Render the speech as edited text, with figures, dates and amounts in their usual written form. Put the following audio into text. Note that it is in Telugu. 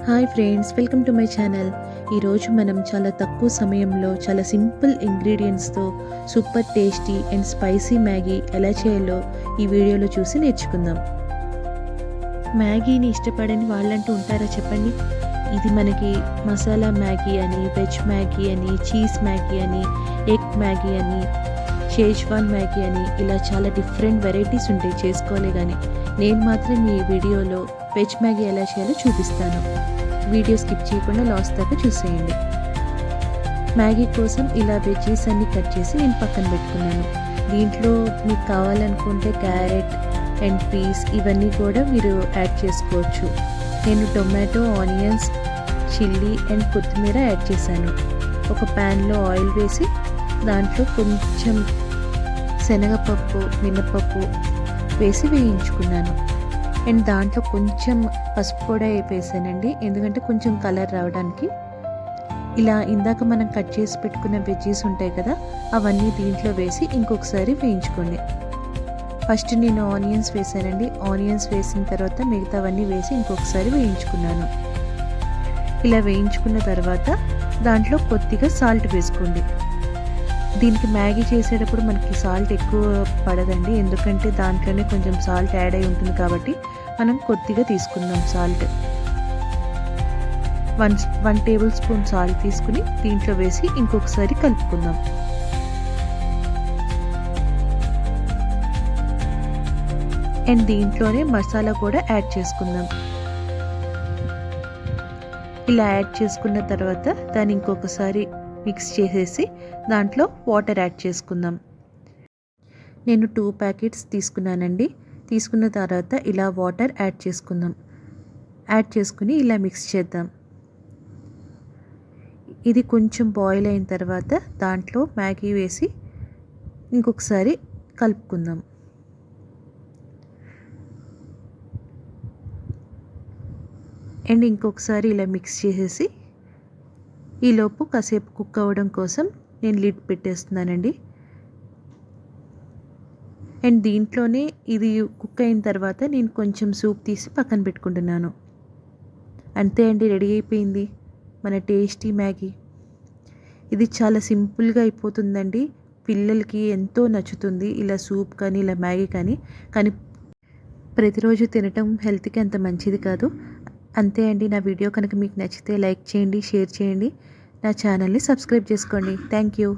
Hi friends, welcome to my channel. ఈరోజు మనం చాలా తక్కువ సమయంలో చాలా సింపుల్ ఇంగ్రీడియంట్స్తో super tasty and spicy Maggi ఎలా చేయాలో ఈ వీడియోలో చూసి నేర్చుకుందాం. మ్యాగీని ఇష్టపడని వాళ్ళంటూ ఉంటారా చెప్పండి? ఇది మనకి మసాలా మ్యాగీ అని, వెజ్ మ్యాగీ అని, చీజ్ మ్యాగీ అని, ఎగ్ మ్యాగీ అని, షేజ్వాన్ మ్యాగీ అని ఇలా చాలా డిఫరెంట్ వెరైటీస్ ఉంటాయి చేసుకోలే కానీ. నేను మాత్రం ఈ వీడియోలో వెజ్ మ్యాగీ ఎలా చేయాలో చూపిస్తాను. వీడియో స్కిప్ చేయకుండా లాస్ట్ దాకా చూసేయండి. మ్యాగీ కోసం ఇలా వెజ్జీస్ అన్ని కట్ చేసి నేను పక్కన పెట్టుకున్నాను. దీంట్లో మీకు కావాలనుకుంటే క్యారెట్ అండ్ పీస్ ఇవన్నీ కూడా మీరు యాడ్ చేసుకోవచ్చు. నేను టొమాటో, ఆనియన్స్, చిల్లీ అండ్ కొత్తిమీర యాడ్ చేశాను. ఒక ప్యాన్లో ఆయిల్ వేసి దాంట్లో కొంచెం శనగపప్పు, మినపప్పు వేసి వేయించుకున్నాను. అండ్ దాంట్లో కొంచెం పసుపు కూడా వేసానండి, ఎందుకంటే కొంచెం కలర్ రావడానికి. ఇలా ఇందాక మనం కట్ చేసి పెట్టుకున్న వెజ్జీస్ ఉంటాయి కదా, అవన్నీ దీంట్లో వేసి ఇంకొకసారి వేయించుకోండి. ఫస్ట్ నేను ఆనియన్స్ వేసానండి. ఆనియన్స్ వేసిన తర్వాత మిగతావన్నీ వేసి ఇంకొకసారి వేయించుకున్నాను. ఇలా వేయించుకున్న తర్వాత దాంట్లో కొద్దిగా సాల్ట్ వేసుకోండి. దీనికి మ్యాగీ చేసేటప్పుడు మనకి సాల్ట్ ఎక్కువ పడదండి, ఎందుకంటే దాంట్లోనే కొంచెం సాల్ట్ యాడ్ అయి ఉంటుంది కాబట్టి మనం కొద్దిగా తీసుకుందాం సాల్ట్. 1 టేబుల్ స్పూన్ సాల్ట్ తీసుకుని దీంట్లో వేసి ఇంకొకసారి కలుపుకుందాం. అండ్ దీంట్లోనే మసాలా కూడా యాడ్ చేసుకుందాం. ఇలా యాడ్ చేసుకున్న తర్వాత దాన్ని ఇంకొకసారి మిక్స్ చేసేసి దాంట్లో వాటర్ యాడ్ చేసుకుందాం. నేను 2 ప్యాకెట్స్ తీసుకున్నానండి. తీసుకున్న తర్వాత ఇలా వాటర్ యాడ్ చేసుకుందాం. యాడ్ చేసుకుని ఇలా మిక్స్ చేద్దాం. ఇది కొంచెం బాయిల్ అయిన తర్వాత దాంట్లో మ్యాగీ వేసి ఇంకొకసారి కలుపుకుందాం. అండ్ ఇంకొకసారి ఇలా మిక్స్ చేసేసి ఈలోపు కాసేపు కుక్ అవ్వడం కోసం నేను లిడ్ పెట్టేస్తున్నానండి. అండ్ దీంట్లోనే ఇది కుక్ అయిన తర్వాత నేను కొంచెం సూప్ తీసి పక్కన పెట్టుకుంటున్నాను. అంతే అండి, రెడీ అయిపోయింది మన టేస్టీ మ్యాగీ. ఇది చాలా సింపుల్గా అయిపోతుందండి, పిల్లలకి ఎంతో నచ్చుతుంది ఇలా సూప్ కానీ ఇలా మ్యాగీ కానీ ప్రతిరోజు తినటం హెల్త్కి అంత మంచిది కాదు. అంతే అండి, నా వీడియో కనుక మీకు నచ్చితే లైక్ చేయండి, షేర్ చేయండి, నా ఛానల్ని సబ్స్క్రైబ్ చేసుకోండి. Thank you.